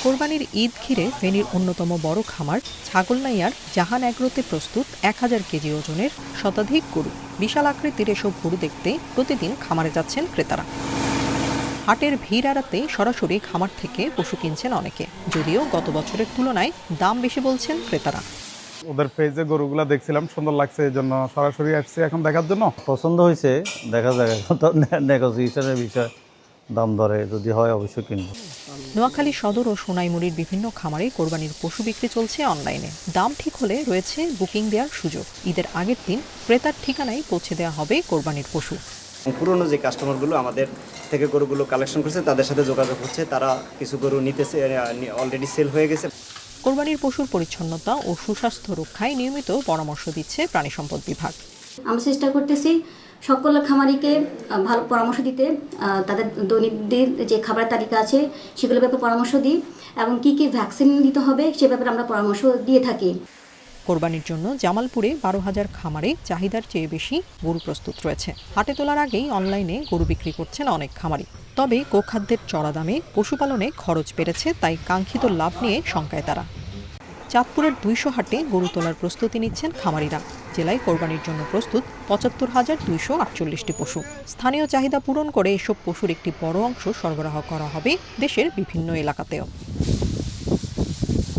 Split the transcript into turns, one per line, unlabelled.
কোরবানির ঈদ ঘিরে ফেনীর অন্যতম বড় খামার ছাগলনাইয়ার জাহান এগ্রোতে প্রস্তুত 1000 কেজি ওজনের শতাধিক গরু। বিশাল আকৃতির এসব গরু দেখতে প্রতিদিন খামারে যাচ্ছেন ক্রেতারা। হাটের ভিড় এড়াতে সরাসরি খামার থেকে পশু কিনছেন অনেকে, যদিও গত বছরের তুলনায় দাম বেশি বলছেন ক্রেতারা।
ওদের পেজে গরুগুলা দেখছিলাম, সুন্দর লাগছে, এই জন্য সরাসরি আসছি এখন দেখার জন্য।
পছন্দ হয়েছে, দেখা যাক নেগোসিয়েশনের বিষয়, দাম দরে যদি হয় অবশ্যই কিনবো।
নোয়াখালী সদর ও সোনাইমুড়ির বিভিন্ন খামারে কোরবানির পশু বিক্রি চলছে অনলাইনে। দাম ঠিক হলে রয়েছে বুকিং দেওয়ার সুযোগ। ঈদের আগের দিন ক্রেতার ঠিকানায় পৌঁছে দেওয়া হবে কোরবানির পশু।
পুরনো যে কাস্টমারগুলো আমাদের থেকে গরুগুলো কালেকশন করছে তাদের সাথে যোগাযোগ হচ্ছে, তারা কিছু গরু নিতেছে, অলরেডি সেল হয়ে গেছে।
কোরবানির পশুর পরিচ্ছন্নতা ও সুস্বাস্থ্য রক্ষায় নিয়মিত পরামর্শ দিচ্ছে প্রাণী সম্পদ বিভাগ।
আমরা চেষ্টা করতেছি সকল খামারিকে ভালো পরামর্শ দিতে, তাদের দৈনন্দিন যে খাবারের তালিকা আছে সেগুলোর ব্যাপারে পরামর্শ দিই এবং কী কী ভ্যাকসিন দিতে হবে সে ব্যাপারে আমরা পরামর্শ দিয়ে থাকি।
কোরবানির জন্য জামালপুরে 12,000 খামারে চাহিদার চেয়ে বেশি গরু প্রস্তুত রয়েছে। হাটে তোলার আগেই অনলাইনে গরু বিক্রি করছেন অনেক খামারি। তবে গোখাদ্যের চড়া দামে পশুপালনে খরচ বেড়েছে, তাই কাঙ্ক্ষিত লাভ নিয়ে শঙ্কায় তারা। চাঁদপুরের 200 হাটে গরু তোলার প্রস্তুতি নিচ্ছেন খামারিরা। জেলায় কোরবানির জন্য প্রস্তুত ৭৫,248টি পশু। স্থানীয় চাহিদা পূরণ করে এসব পশুর একটি বড় অংশ সরবরাহ করা হবে দেশের বিভিন্ন এলাকাতেও।